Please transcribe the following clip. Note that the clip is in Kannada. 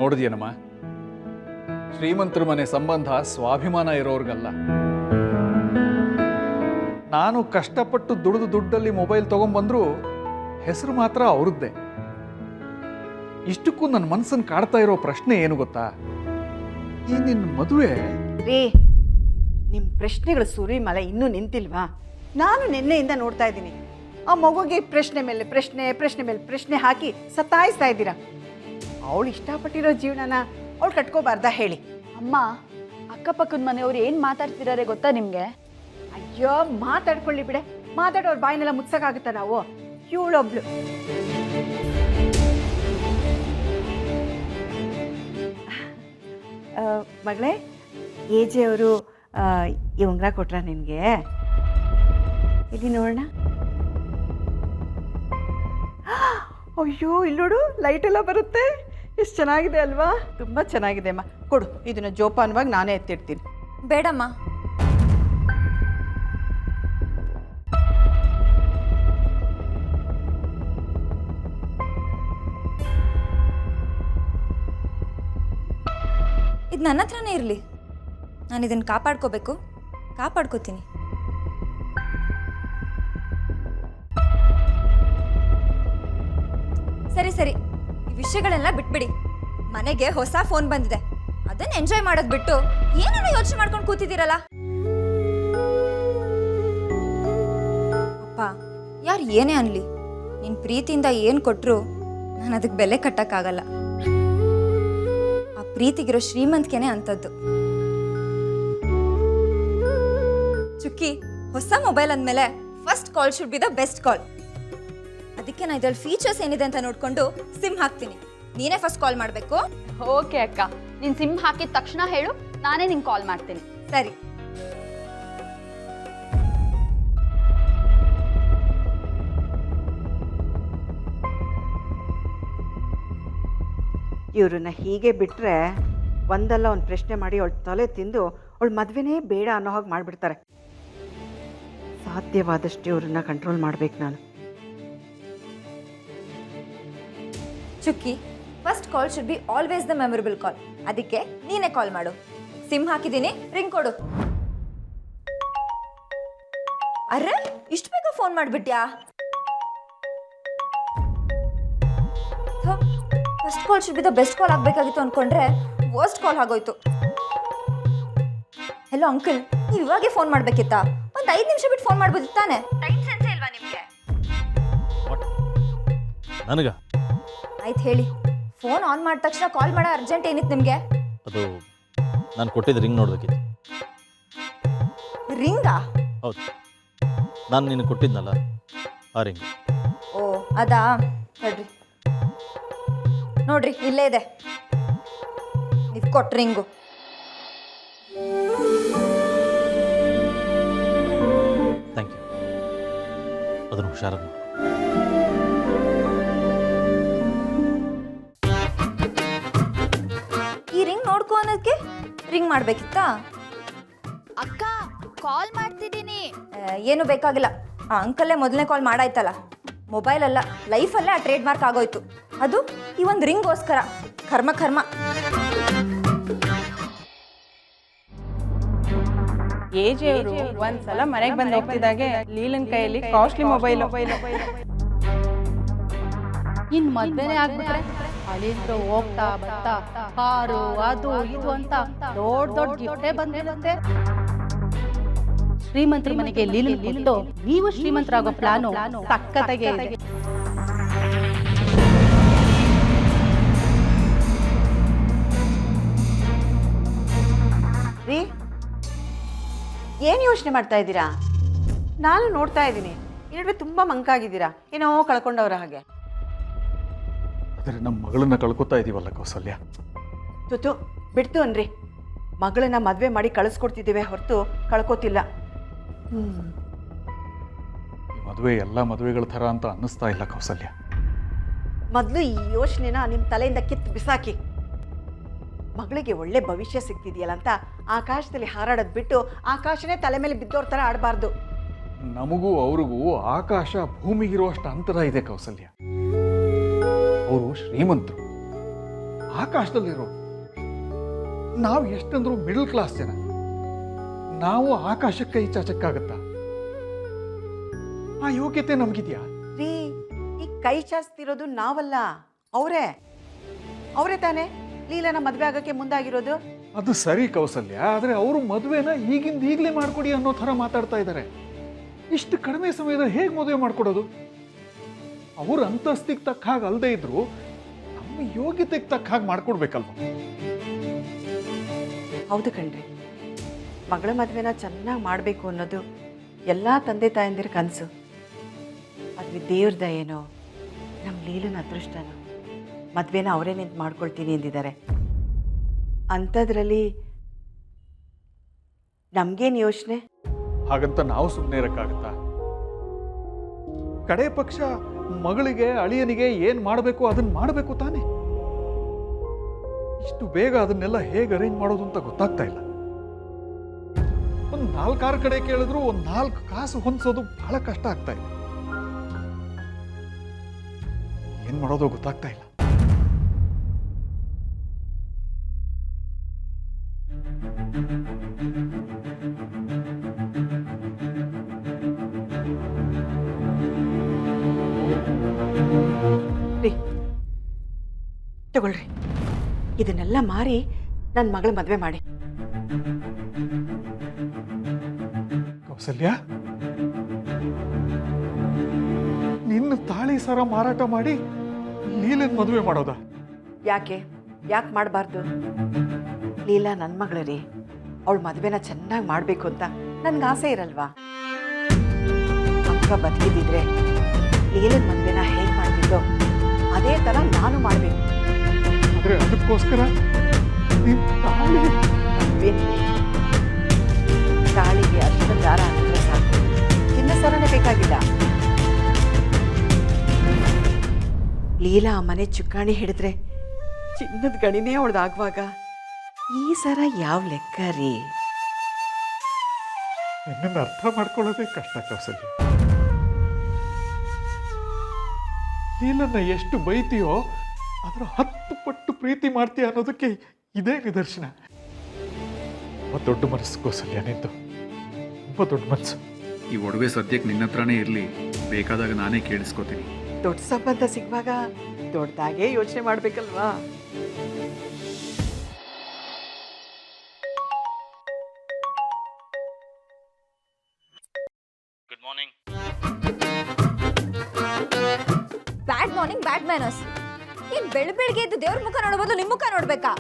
ನೋಡಿದ್ಯೇನಮ್ಮ, ಶ್ರೀಮಂತರ ಮನೆ ಸಂಬಂಧ ಸ್ವಾಭಿಮಾನ ಇರೋರ್ಗಲ್ಲ. ನಾನು ಕಷ್ಟಪಟ್ಟು ದುಡಿದು ದುಡ್ಡಲ್ಲಿ ಮೊಬೈಲ್ ತಗೊಂಡ್ಬಂದ್ರು ಹೆಸರು ಮಾತ್ರ ಅವ್ರದ್ದೇ. ಇಷ್ಟಕ್ಕೂ ನನ್ನ ಮನಸ್ಸನ್ನು ಕಾಡ್ತಾ ಇರೋ ಪ್ರಶ್ನೆ ಏನು ಗೊತ್ತಾ, ಈ ನಿನ್ನ ಮದುವೆ ರೀ, ನಿಮ್ಮ ಪ್ರಶ್ನೆಗಳು ಸುರಿಮಲೆ ಇನ್ನೂ ನಿಂತಿಲ್ವಾ? ನಾನು ನಿನ್ನೆಯಿಂದ ನೋಡ್ತಾ ಇದ್ದೀನಿ. ಆ ಮಗುಗೆ ಪ್ರಶ್ನೆ ಮೇಲೆ ಪ್ರಶ್ನೆ, ಪ್ರಶ್ನೆ ಮೇಲೆ ಪ್ರಶ್ನೆ ಹಾಕಿ ಸತಾಯಿಸ್ತಾ ಇದ್ದೀರಾ. ಅವಳು ಇಷ್ಟಪಟ್ಟಿರೋ ಜೀವನನ ಅವಳು ಕಟ್ಕೋಬಾರ್ದಾ ಹೇಳಿ? ಅಮ್ಮ, ಅಕ್ಕಪಕ್ಕದ ಮನೆಯವ್ರು ಏನು ಮಾತಾಡ್ತಿದ್ದಾರೆ ಗೊತ್ತಾ ನಿಮಗೆ? ಅಯ್ಯೋ, ಮಾತಾಡ್ಕೊಳ್ಳಿ ಬಿಡೆ. ಮಾತಾಡೋರು ಬಾಯಿನೆಲ್ಲ ಮುಚ್ಚಕ್ಕಾಗುತ್ತಾ ನಾವು? ಇವಳೊಬ್ಳು ಮಗಳೇ, ಏಜೆ ಅವರು ಈ ಉಂಗುರ ಕೊಟ್ರ ನಿನಗೆ? ಇಲ್ಲಿ ನೋಡೋಣ. ಅಯ್ಯೋ, ಇಲ್ಲೋಡು, ಲೈಟ್ ಎಲ್ಲ ಬರುತ್ತೆ. ಎಷ್ಟು ಚೆನ್ನಾಗಿದೆ ಅಲ್ವಾ? ತುಂಬ ಚೆನ್ನಾಗಿದೆ ಅಮ್ಮ. ಕೊಡು, ಇದನ್ನು ಜೋಪಾನವಾಗಿ ನಾನೇ ಎತ್ತಿಡ್ತೀನಿ. ಬೇಡಮ್ಮ. ಇದು ನನ್ನ ಹತ್ರನೇ ಇರಲಿ. ನಾನು ಇದನ್ನು ಕಾಪಾಡ್ಕೋತೀನಿ. ಸರಿ, ಈ ವಿಷಯಗಳೆಲ್ಲ ಬಿಟ್ಬಿಡಿ. ಮನೆಗೆ ಹೊಸ ಫೋನ್ ಬಂದಿದೆ, ಅದನ್ನ ಎಂಜಾಯ್ ಮಾಡೋದು ಬಿಟ್ಟು ಏನೇನೋ ಯೋಚನೆ ಮಾಡ್ಕೊಂಡು ಕೂತಿದ್ದೀರಲ್ಲ. ಅಪ್ಪ, ಯಾರು ಏನೇ ಅನ್ಲಿ, ನಿನ್ ಪ್ರೀತಿಯಿಂದ ಏನು ಕೊಟ್ರು ನಾನು ಅದಕ್ಕೆ ಬೆಲೆ ಕಟ್ಟಕ್ಕಾಗಲ್ಲ. ಆ ಪ್ರೀತಿಗಿರೋ ಶ್ರೀಮಂತಿಕೆನೆ ಅಂಥದ್ದು. ಚುಕ್ಕಿ, ಹೊಸ ಮೊಬೈಲ್ ಅಂದಮೇಲೆ first call should be the best ಕಾಲ್. ಅದಕ್ಕೆ ನಾನು ಇದ್ರಲ್ಲಿ ಫೀಚರ್ಸ್ ಏನಿದೆ ಅಂತ ನೋಡ್ಕೊಂಡು ಸಿಮ್ ಹಾಕ್ತೀನಿ. ನೀನೇ ಫಸ್ಟ್ ಕಾಲ್ ಮಾಡಬೇಕು. ಓಕೆ ಅಕ್ಕ, ನೀನು ಸಿಮ್ ಹಾಕಿದ ತಕ್ಷಣ ಹೇಳು, ನಾನೇ ನಿಂಗೆ ಕಾಲ್ ಮಾಡ್ತೀನಿ. ಸರಿ. ಇವ್ರನ್ನ ಹೀಗೆ ಬಿಟ್ಟರೆ ಒಂದಲ್ಲ ಒಂದು ಪ್ರಶ್ನೆ ಮಾಡಿ ಅವಳು ತಲೆ ತಿಂದು ಅವಳು ಮದುವೆನೇ ಬೇಡ ಅನ್ನೋ ಹಾಗೆ ಮಾಡಿಬಿಡ್ತಾರೆ. ಸಾಧ್ಯವಾದಷ್ಟು ಇವ್ರನ್ನ ಕಂಟ್ರೋಲ್ ಮಾಡ್ಬೇಕು ನಾನು. ಚುಕ್ಕಿ, first call should be always the memorable call. ಅದಕ್ಕೆ ನೀನೇ ಕಾಲ್ ಮಾಡು. ಸಿಮ್ ಹಾಕಿದ್ದೀನಿ, ರಿಂಗ್ ಕೊಡು. ಅರ್ರೆ, ಇಷ್ಟು ಬೇಗ ಫೋನ್ ಮಾಡಿಬಿಟ್ಯಾ? First call should be the best call ಆಗಬೇಕಾಗಿತ್ತು ಅನ್ಕೊಂಡ್ರೆ ವರ್ಸ್ಟ್ ಕಾಲ್ ಆಗೋಯ್ತು. ಹೆಲೋ ಅಂಕಲ್, ನೀವು ಇವಾಗೆ ಫೋನ್ ಮಾಡಬೇಕಿತ್ತಾ? ಒಂದು 5 ನಿಮಿಷ ಬಿಟ್ಟು ಫೋನ್ ಮಾಡ್ಬೋದಿತ್ತು ತಾನೆ? ಟೈಮ್ ಸೆನ್ಸೇ ಇಲ್ವಾ ನಿಮಗೆ? ನನಗ ಆಯ್ತು ಹೇಳಿ. ಫೋನ್ ಆನ್ ಮಾಡಿದ ತಕ್ಷಣ ಕಾಲ್ ಮಾಡೋ ಅರ್ಜೆಂಟ್ ಏನಿತ್ತು ನಿಮಗೆ? ಅದು ನಾನು ಕೊಟ್ಟಿದ್ದ ರಿಂಗ್ ನೋಡಬೇಕಿತ್ತು. ರಿಂಗಾ? ಹೌದು, ನಾನು ನಿನಗೆ ಕೊಟ್ಟಿದ್ನಲ್ಲ ಆ ರಿಂಗ್. ಓ, ಅದಾ? ನೋಡ್ರಿ ಇಲ್ಲೇ ಇದೆ ನೀವು ಕೊಟ್ಟ ರಿಂಗು. Thank you. ಅದನ್ನು ಹುಷಾರಾಗಿ. ಈ ರಿಂಗ್ ನೋಡ್ಕೊ ಅನ್ನೋದಕ್ಕೆ ರಿಂಗ್ ಮಾಡ್ಬೇಕಿತ್ತಾ? ಅಕ್ಕ, ಕಾಲ್ ಮಾಡ್ತಿದ್ದೀನಿ. ಏನು ಬೇಕಾಗಿಲ್ಲ. ಆ ಅಂಕಲ್ಲೇ ಮೊದಲನೇ ಕಾಲ್ ಮಾಡಾಯ್ತಲ್ಲ. ಮೊಬೈಲ್ ಅಲ್ಲ, ಲೈಫಲ್ಲೇ ಆ ಟ್ರೇಡ್ ಮಾರ್ಕ್ ಆಗೋಯ್ತು. ಅದು ಈ ಒಂದು ರಿಂಗೋಸ್ಕರ. ಕರ್ಮ. ಏಜೆ ಅವರು ಒಂದ್ಸಲ ಮನೆಗೆ ಬಂದು ಹೋಗ್ತಿದ್ದಾಗೆ ಲೀಲನ್ ಕೈಯಲ್ಲಿ ಕಾಸ್ಟ್ಲಿ ಮೊಬೈಲ್. ಇನ್ ಮದ್ವೆನೇ ಆಗ್ಬಿಟ್ರೆ ಅಲ್ಲಿಂದ ಹೋಗ್ತಾ ಬರ್ತಾ ಕಾರು ಅದು ಇದು ಅಂತ ದೊಡ್ಡ ಗಿಫ್ಟೇ ಬಂದಿರುತ್ತೆ. ಶ್ರೀಮಂತರ ಮನೆಗೆ ಲೀಲನ್ ಕೊಟ್ಟು ನೀವು ಶ್ರೀಮಂತರಾಗೋ ಪ್ಲಾನು ಸಕ್ಕತ್ತಾಗೆ ಇದೆ. ರೀ, ಏನು ಯೋಚನೆ ಮಾಡ್ತಾ ಇದ್ದೀರಾ? ನಾನು ನೋಡ್ತಾ ಇದ್ದೀನಿ. ಈ ನಡುವೆ ತುಂಬ ಮಂಕಾಗಿದ್ದೀರಾ, ಏನೋ ಕಳ್ಕೊಂಡವ್ರ ಹಾಗೆ. ಆದರೆ ನಮ್ಮ ಮಗಳನ್ನ ಕಳ್ಕೊತಾ ಇದೀವಲ್ಲ ಕೌಸಲ್ಯ. ತುತು ಬಿಡ್ತು ಅನ್ರಿ. ಮಗಳನ್ನ ಮದುವೆ ಮಾಡಿ ಕಳಿಸ್ಕೊಡ್ತಿದ್ದೀವಿ ಹೊರತು ಕಳ್ಕೊತಿಲ್ಲ. ಈ ಮದುವೆ ಎಲ್ಲ ಮದುವೆಗಳ ಥರ ಅಂತ ಅನ್ನಿಸ್ತಾ ಇಲ್ಲ ಕೌಸಲ್ಯ. ಮೊದಲು ಈ ಯೋಚನೆನ ನಿಮ್ಮ ತಲೆಯಿಂದ ಕಿತ್ತು ಬಿಸಾಕಿ. ಮಗಳಿಗೆ ಒಳ್ಳೆ ಭವಿಷ್ಯ ಸಿಗ್ತಿದೆಯಲ್ಲ ಅಂತ ಆಕಾಶದಲ್ಲಿ ಹಾರಾಡೋದು ಬಿಟ್ಟು ಆಕಾಶನೇ ತಲೆ ಮೇಲೆ ಬಿದ್ದೋರ್ ಥರ ಆಡಬಾರ್ದು. ನಮಗೂ ಅವ್ರಿಗೂ ಆಕಾಶ ಭೂಮಿಗಿರುವಷ್ಟು ಅಂತರ ಇದೆ ಕೌಸಲ್ಯ. ಅವರು ಶ್ರೀಮಂತರು, ಆಕಾಶದಲ್ಲಿರೋ. ನಾವು ಎಷ್ಟಂದ್ರೂ ಮಿಡಲ್ ಕ್ಲಾಸ್ ಜನ, ನಾವು ಆಕಾಶಕ್ಕೆ ಕೈ ಚಾಚಕ್ಕಾಗತ್ತಾ? ಆ ಯೋಗ್ಯತೆ ನಮ್ಗಿದ್ಯಾ? ರೀ, ಈ ಕೈ ಚಾಚ್ತಿರೋದು ನಾವಲ್ಲ, ಅವರೇ ತಾನೇ ಲೀಲನ ಮದ್ವೆ ಆಗಕ್ಕೆ ಮುಂದಾಗಿರೋದು. ಅದು ಸರಿ ಕೌಸಲ್ಯ, ಆದ್ರೆ ಅವರು ಮದುವೆನ ಈಗಲೇ ಮಾಡ್ಕೊಡಿ ಅನ್ನೋ ಥರ ಮಾತಾಡ್ತಾ ಇದ್ದಾರೆ. ಇಷ್ಟು ಕಡಿಮೆ ಸಮಯದಲ್ಲಿ ಹೇಗೆ ಮದುವೆ ಮಾಡ್ಕೊಡೋದು? ಅವ್ರ ಅಂತಸ್ತಿಗೆ ತಕ್ಕ ಹಾಗೆ ಅಲ್ಲದೆ ಇದ್ರು ನಮ್ಮ ಯೋಗ್ಯತೆಗೆ ತಕ್ಕ ಹಾಗೆ ಮಾಡ್ಕೊಡ್ಬೇಕಲ್ವ? ಹೌದು ಕಣ್ರಿ, ಮಗಳ ಮದುವೆನ ಚೆನ್ನಾಗಿ ಮಾಡಬೇಕು ಅನ್ನೋದು ಎಲ್ಲ ತಂದೆ ತಾಯಂದಿರ ಕನಸು. ಆದರೆ ದೇವ್ರ ದಯೇನೋ ನಮ್ಮ ಲೀಲನ ಅದೃಷ್ಟನೋ ಮದುವೆನ ಅವರೇ ನಿಂತು ಮಾಡ್ಕೊಳ್ತೀನಿ ಎಂದಿದ್ದಾರೆ. ಅಂಥದ್ರಲ್ಲಿ ನಮಗೇನು ಯೋಚನೆ? ಹಾಗಂತ ನಾವು ಸುಮ್ಮನೆ ಇರಕ್ಕಾಗತ್ತಾ? ಕಡೆ ಪಕ್ಷ ಮಗಳಿಗೆ ಅಳಿಯನಿಗೆ ಏನ್ ಮಾಡಬೇಕು ಅದನ್ನ ಮಾಡಬೇಕು ತಾನೆ. ಇಷ್ಟು ಬೇಗ ಅದನ್ನೆಲ್ಲ ಹೇಗೆ ಅರೇಂಜ್ ಮಾಡೋದು ಅಂತ ಗೊತ್ತಾಗ್ತಾ ಇಲ್ಲ. ಒಂದು 4-6 ಕಡೆ ಕೇಳಿದ್ರು ಒಂದು 4 ಕಾಸು ಹೊಂದಿಸೋದು ಬಹಳ ಕಷ್ಟ ಆಗ್ತಾ ಇದೆ. ಏನ್ ಮಾಡೋದು ಗೊತ್ತಾಗ್ತಾ ಇಲ್ಲ. ರೀ, ತಗೊಳ್ರಿ, ಇದನ್ನೆಲ್ಲ ಮಾರಿ ನನ್ನ ಮಗಳ ಮದುವೆ ಮಾಡಿ. ಕೌಸಲ್ಯ, ನಿನ್ನ ತಾಳಿ ಸರ ಮಾರಾಟ ಮಾಡಿ ಲೀಲನ್ ಮದುವೆ ಮಾಡೋದಾ? ಯಾಕೆ ಮಾಡಬಾರ್ದು? ಲೀಲಾ ನನ್ನ ಮಗಳ ರೀ, ಅವಳ ಮದುವೆನ ಚೆನ್ನಾಗಿ ಮಾಡಬೇಕು ಅಂತ ನನ್ಗೆ ಆಸೆ ಇರಲ್ವಾ? ಅಕ್ಕ ಬದುಕಿದ್ರೆ ಲೀಲನ್ ಮದುವೆನ ಹೇಗೆ ಮಾಡ್ತಿದ್ದೋ ಅದೇ ಥರ ನಾನು ಮಾಡಬೇಕು. ಆದ್ರೆ ಅದಕ್ಕೋಸ್ಕರ ನಿನ್ ತಾಳಿ ತಾಳಿಗೆ ಅಷ್ಟು ದಾರ ಹಾಕಿದ್ರೆ ಸಾಕು, ಚಿನ್ನ ಸರನೇ ಬೇಕಾಗಿಲ್ಲ. ಲೀಲಾ ಆ ಮನೆ ಚುಕ್ಕಾಣಿ ಹಿಡಿದ್ರೆ ಚಿನ್ನದ ಗಣಿನೇ ಅವಳ್ದಾಗುವಾಗ ಈ ಸರ ಯಾವ ಲೆಕ್ಕ ರೀ? ನಿನ್ನನ್ನು ಅರ್ಥ ಮಾಡ್ಕೊಳ್ಳೋದೇ ಕಷ್ಟ ಕೌಸಲ್ಯ. ಲೀಲನ್ನ ಎಷ್ಟು ಬೈತೀಯೋ ಅದರ 10 ಪಟ್ಟು ಪ್ರೀತಿ ಮಾಡ್ತೀಯ ಅನ್ನೋದಕ್ಕೆ ಇದೇ ನಿದರ್ಶನ. ತುಂಬ ದೊಡ್ಡ ಮನಸ್ಸು ಕೌಸಲ್ಯ ನಿಂತು, ತುಂಬ ದೊಡ್ಡ ಮನಸ್ಸು. ಈ ಒಡವೆ ಸದ್ಯಕ್ಕೆ ನಿನ್ನ ಹತ್ರನೇ ಇರಲಿ, ಬೇಕಾದಾಗ ನಾನೇ ಕೇಳಿಸ್ಕೋತೀನಿ. ದೊಡ್ಡ ಸಂಬಂಧ ಸಿಗುವಾಗ ದೊಡ್ಡದಾಗೇ ಯೋಚನೆ ಮಾಡ್ಬೇಕಲ್ವಾ? Good morning. Bad morning, bad manners. ಏನ್ ಬೆಳಗ್ಗೆ ಎದ್ದು ದೇವ್ರ ಮುಖ ನೋಡಬಹುದು, ನಿಮ್ಮ ಮುಖ ನೋಡ್ಬೇಕಾ?